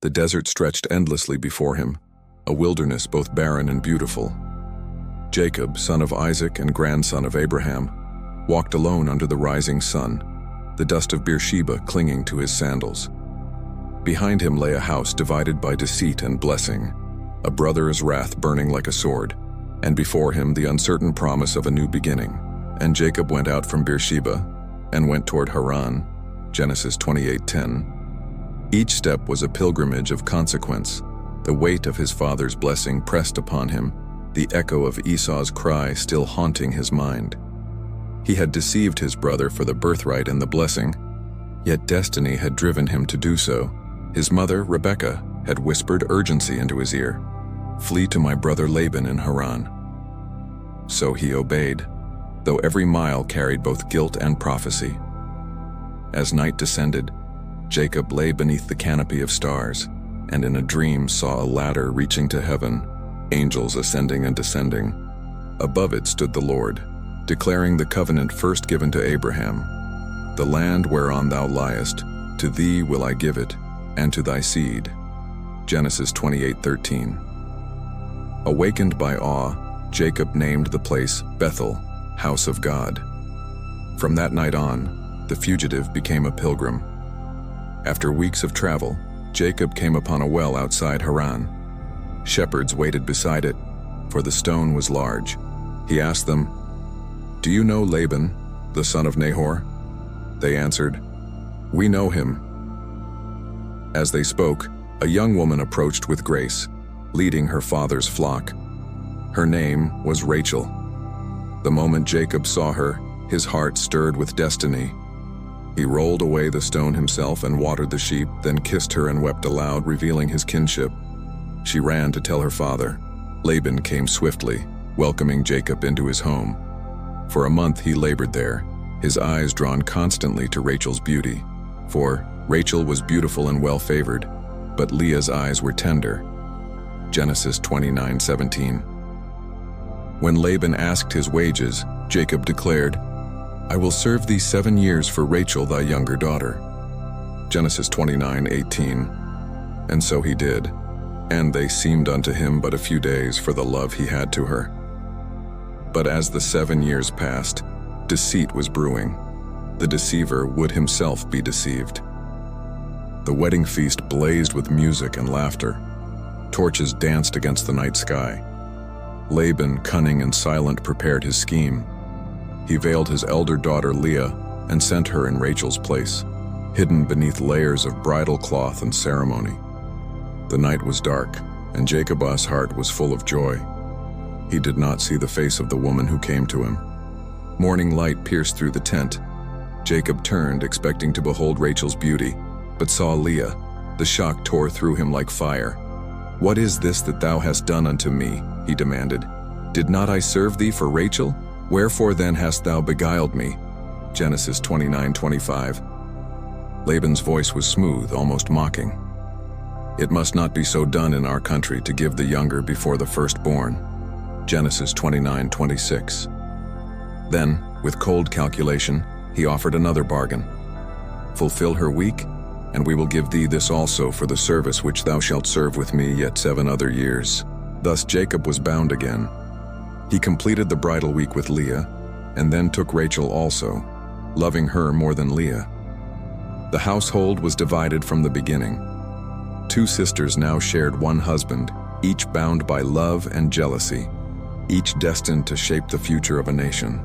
The desert stretched endlessly before him, a wilderness both barren and beautiful. Jacob, son of Isaac and grandson of Abraham, walked alone under the rising sun, the dust of Beersheba clinging to his sandals. Behind him lay a house divided by deceit and blessing, a brother's wrath burning like a sword, and before him the uncertain promise of a new beginning. And Jacob went out from Beersheba and went toward Haran, Genesis 28:10. Each step was a pilgrimage of consequence. The weight of his father's blessing pressed upon him, the echo of Esau's cry still haunting his mind. He had deceived his brother for the birthright and the blessing, yet destiny had driven him to do so. His mother, Rebekah, had whispered urgency into his ear, "Flee to my brother Laban in Haran." So he obeyed, though every mile carried both guilt and prophecy. As night descended, Jacob lay beneath the canopy of stars, and in a dream saw a ladder reaching to heaven, angels ascending and descending. Above it stood the Lord, declaring the covenant first given to Abraham. "The land whereon thou liest, to thee will I give it, and to thy seed." Genesis 28:13. Awakened by awe, Jacob named the place Bethel, House of God. From that night on, the fugitive became a pilgrim. After weeks of travel, Jacob came upon a well outside Haran. Shepherds waited beside it, for the stone was large. He asked them, "Do you know Laban, the son of Nahor?" They answered, "We know him." As they spoke, a young woman approached with grace, leading her father's flock. Her name was Rachel. The moment Jacob saw her, his heart stirred with destiny. He rolled away the stone himself and watered the sheep, then kissed her and wept aloud, revealing his kinship. She ran to tell her father. Laban came swiftly, welcoming Jacob into his home. For a month he labored there, his eyes drawn constantly to Rachel's beauty. For Rachel was beautiful and well-favored, but Leah's eyes were tender. Genesis 29:17. When Laban asked his wages, Jacob declared, "I will serve thee 7 years for Rachel thy younger daughter." Genesis 29:18. And so he did, and they seemed unto him but a few days for the love he had to her. But as the 7 years passed, deceit was brewing. The deceiver would himself be deceived. The wedding feast blazed with music and laughter. Torches danced against the night sky. Laban, cunning and silent, prepared his scheme. He veiled his elder daughter Leah and sent her in Rachel's place, hidden beneath layers of bridal cloth and ceremony. The night was dark, and Jacob's heart was full of joy. He did not see the face of the woman who came to him. Morning light pierced through the tent. Jacob turned, expecting to behold Rachel's beauty, but saw Leah. The shock tore through him like fire. "What is this that thou hast done unto me?" he demanded. "Did not I serve thee for Rachel? Wherefore then hast thou beguiled me?" Genesis 29:25. Laban's voice was smooth, almost mocking. "It must not be so done in our country to give the younger before the firstborn." Genesis 29:26. Then, with cold calculation, he offered another bargain. "Fulfill her week, and we will give thee this also for the service which thou shalt serve with me yet 7 other years." Thus Jacob was bound again. He completed the bridal week with Leah, and then took Rachel also, loving her more than Leah. The household was divided from the beginning. 2 sisters now shared one husband, each bound by love and jealousy, each destined to shape the future of a nation.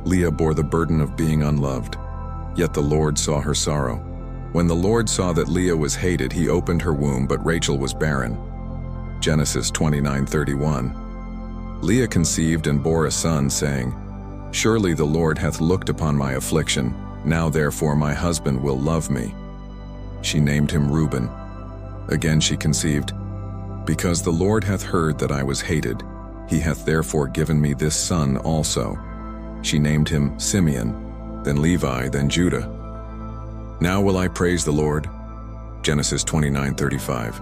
Leah bore the burden of being unloved, yet the Lord saw her sorrow. When the Lord saw that Leah was hated, he opened her womb, but Rachel was barren. Genesis 29:31. Leah conceived and bore a son, saying, "Surely the Lord hath looked upon my affliction, now therefore my husband will love me." She named him Reuben. Again she conceived, "Because the Lord hath heard that I was hated, he hath therefore given me this son also." She named him Simeon, then Levi, then Judah. "Now will I praise the Lord." Genesis 29:35.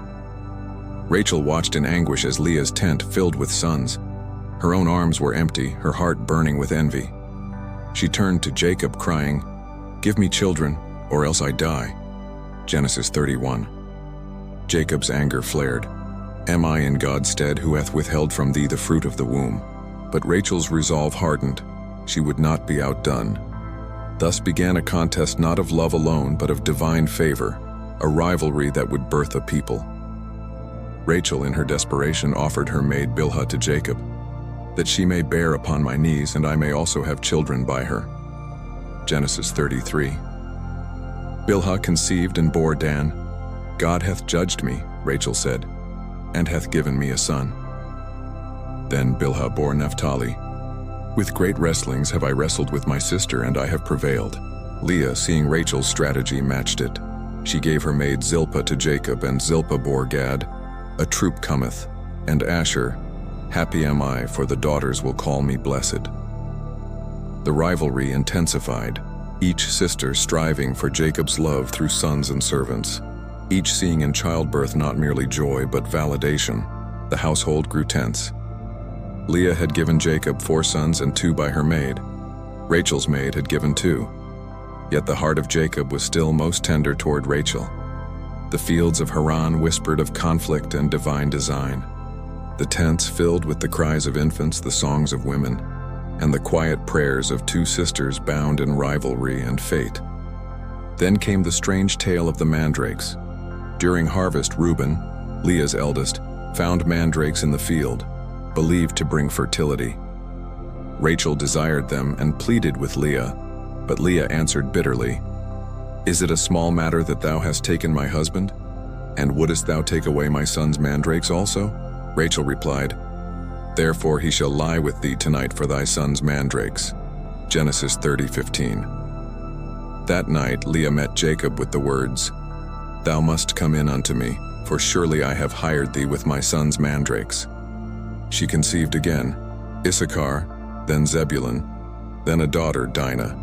Rachel watched in anguish as Leah's tent filled with sons. Her own arms were empty, her heart burning with envy. She turned to Jacob, crying, "Give me children, or else I die." Genesis 31. Jacob's anger flared. Am I in God's stead who hath withheld from thee the fruit of the womb? But Rachel's resolve hardened. She would not be outdone. Thus began a contest not of love alone, but of divine favor, a rivalry that would birth a people. Rachel, in her desperation, offered her maid Bilhah to Jacob, that she may bear upon my knees, and I may also have children by her. Genesis 33. Bilhah conceived and bore Dan. God hath judged me, Rachel said, and hath given me a son. Then Bilhah bore Naphtali. With great wrestlings have I wrestled with my sister, and I have prevailed. Leah, seeing Rachel's strategy, matched it. She gave her maid Zilpah to Jacob, and Zilpah bore Gad. A troop cometh, and Asher. Happy am I, for the daughters will call me blessed. The rivalry intensified, each sister striving for Jacob's love through sons and servants, each seeing in childbirth not merely joy but validation. The household grew tense. Leah had given Jacob 4 sons and 2 by her maid. Rachel's maid had given 2. Yet the heart of Jacob was still most tender toward Rachel. The fields of Haran whispered of conflict and divine design. The tents filled with the cries of infants, the songs of women, and the quiet prayers of 2 sisters bound in rivalry and fate. Then came the strange tale of the mandrakes. During harvest, Reuben, Leah's eldest, found mandrakes in the field, believed to bring fertility. Rachel desired them and pleaded with Leah, but Leah answered bitterly, Is it a small matter that thou hast taken my husband? And wouldest thou take away my son's mandrakes also? Rachel replied, Therefore he shall lie with thee tonight for thy son's mandrakes. Genesis 30:15. That night Leah met Jacob with the words, Thou must come in unto me, for surely I have hired thee with my son's mandrakes. She conceived again, Issachar, then Zebulun, then a daughter, Dinah.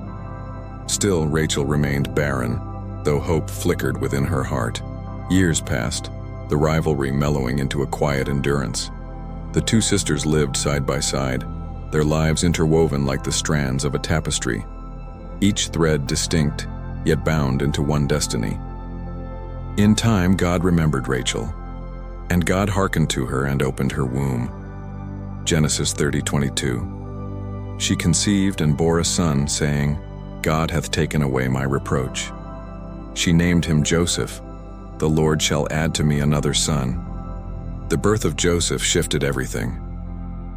Still Rachel remained barren, though hope flickered within her heart. Years passed, the rivalry mellowing into a quiet endurance. The 2 sisters lived side by side, their lives interwoven like the strands of a tapestry, each thread distinct, yet bound into one destiny. In time, God remembered Rachel, and God hearkened to her and opened her womb. Genesis 30:22. She conceived and bore a son, saying, God hath taken away my reproach. She named him Joseph. The Lord shall add to me another son. The birth of Joseph shifted everything.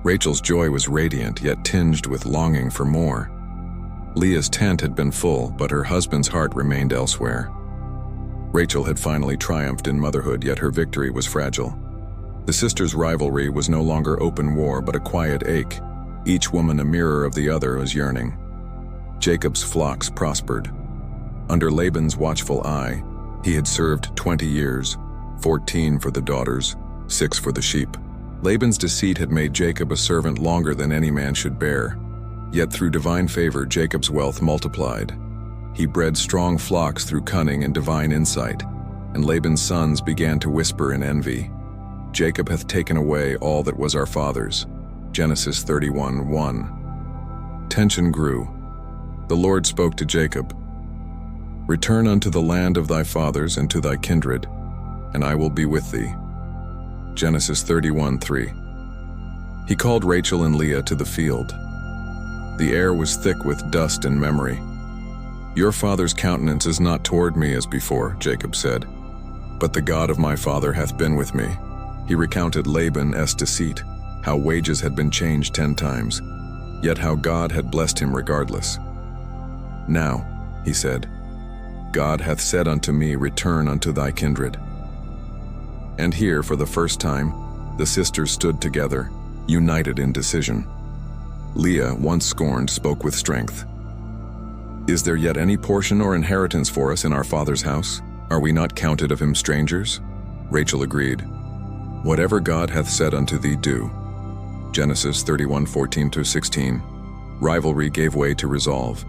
Rachel's joy was radiant, yet tinged with longing for more. Leah's tent had been full, but her husband's heart remained elsewhere. Rachel had finally triumphed in motherhood, yet her victory was fragile. The sisters' rivalry was no longer open war, but a quiet ache, each woman a mirror of the other was yearning. Jacob's flocks prospered. Under Laban's watchful eye, he had served 20 years, 14 for the daughters, 6 for the sheep. Laban's deceit had made Jacob a servant longer than any man should bear. Yet through divine favor, Jacob's wealth multiplied. He bred strong flocks through cunning and divine insight, and Laban's sons began to whisper in envy, Jacob hath taken away all that was our father's. Genesis 31:1. Tension grew. The Lord spoke to Jacob, Return unto the land of thy fathers and to thy kindred, and I will be with thee. Genesis 31:3. He called Rachel and Leah to the field. The air was thick with dust and memory. Your father's countenance is not toward me as before, Jacob said, but the God of my father hath been with me. He recounted Laban's deceit, how wages had been changed 10 times, yet how God had blessed him regardless. Now, he said, God hath said unto me, Return unto thy kindred. And here, for the first time, the sisters stood together, united in decision. Leah, once scorned, spoke with strength. Is there yet any portion or inheritance for us in our father's house? Are we not counted of him strangers? Rachel agreed. Whatever God hath said unto thee, do. Genesis 31:14-16. Rivalry gave way to resolve.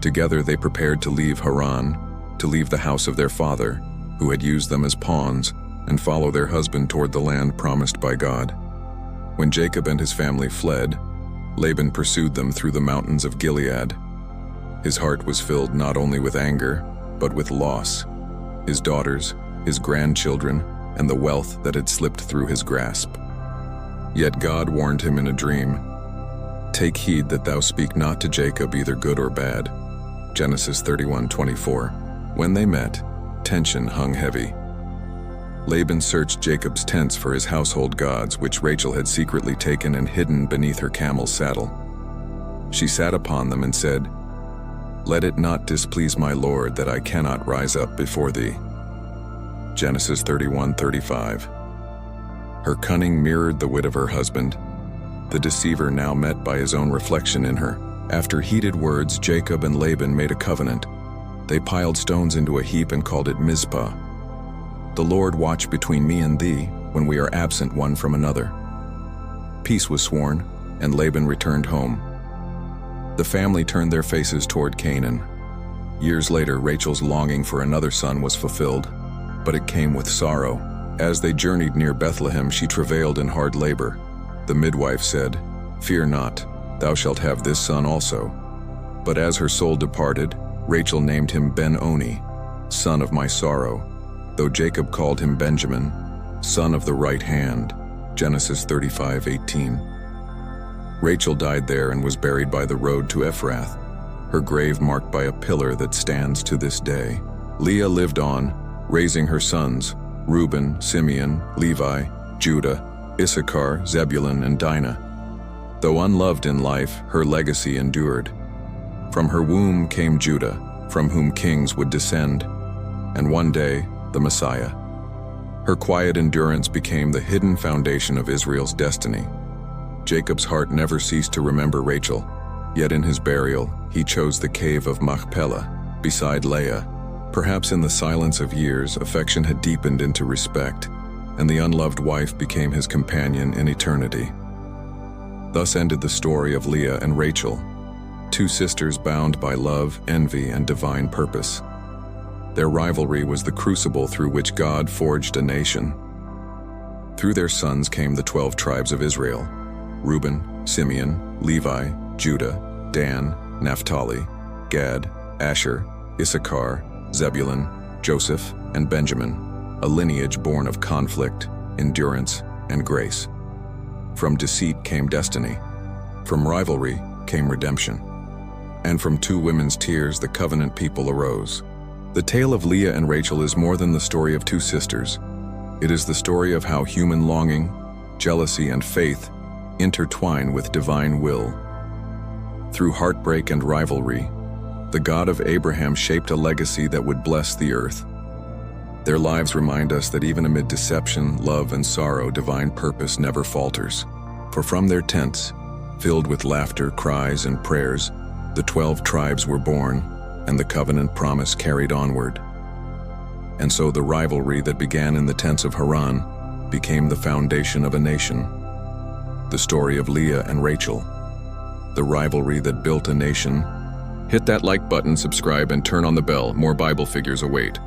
Together they prepared to leave Haran, to leave the house of their father, who had used them as pawns, and follow their husband toward the land promised by God. When Jacob and his family fled, Laban pursued them through the mountains of Gilead. His heart was filled not only with anger, but with loss. His daughters, his grandchildren, and the wealth that had slipped through his grasp. Yet God warned him in a dream, "Take heed that thou speak not to Jacob either good or bad." Genesis 31:24. When they met, tension hung heavy. Laban searched Jacob's tents for his household gods, which Rachel had secretly taken and hidden beneath her camel's saddle. She sat upon them and said, "Let it not displease my Lord that I cannot rise up before thee." Genesis 31:35. Her cunning mirrored the wit of her husband, the deceiver now met by his own reflection in her. After heated words, Jacob and Laban made a covenant. They piled stones into a heap and called it Mizpah. "The Lord watch between me and thee when we are absent one from another." Peace was sworn, and Laban returned home. The family turned their faces toward Canaan. Years later, Rachel's longing for another son was fulfilled, but it came with sorrow. As they journeyed near Bethlehem, she travailed in hard labor. The midwife said, "Fear not, thou shalt have this son also." But as her soul departed, Rachel named him Ben-Oni, son of my sorrow, though Jacob called him Benjamin, son of the right hand. Genesis 35:18. Rachel died there and was buried by the road to Ephrath, her grave marked by a pillar that stands to this day. Leah lived on, raising her sons, Reuben, Simeon, Levi, Judah, Issachar, Zebulun, and Dinah. Though unloved in life, her legacy endured. From her womb came Judah, from whom kings would descend, and one day, the Messiah. Her quiet endurance became the hidden foundation of Israel's destiny. Jacob's heart never ceased to remember Rachel, yet in his burial, he chose the cave of Machpelah, beside Leah. Perhaps in the silence of years, affection had deepened into respect, and the unloved wife became his companion in eternity. Thus ended the story of Leah and Rachel, two sisters bound by love, envy, and divine purpose. Their rivalry was the crucible through which God forged a nation. Through their sons came the 12 tribes of Israel: Reuben, Simeon, Levi, Judah, Dan, Naphtali, Gad, Asher, Issachar, Zebulun, Joseph, and Benjamin, a lineage born of conflict, endurance, and grace. From deceit came destiny. From rivalry came redemption. And from two women's tears the covenant people arose. The tale of Leah and Rachel is more than the story of two sisters. It is the story of how human longing, jealousy, and faith intertwine with divine will. Through heartbreak and rivalry, the God of Abraham shaped a legacy that would bless the earth. Their lives remind us that even amid deception, love, and sorrow, divine purpose never falters. For from their tents, filled with laughter, cries, and prayers, the 12 tribes were born, and the covenant promise carried onward. And so the rivalry that began in the tents of Haran became the foundation of a nation. The story of Leah and Rachel, the rivalry that built a nation. Hit that like button, subscribe, and turn on the bell. More Bible figures await.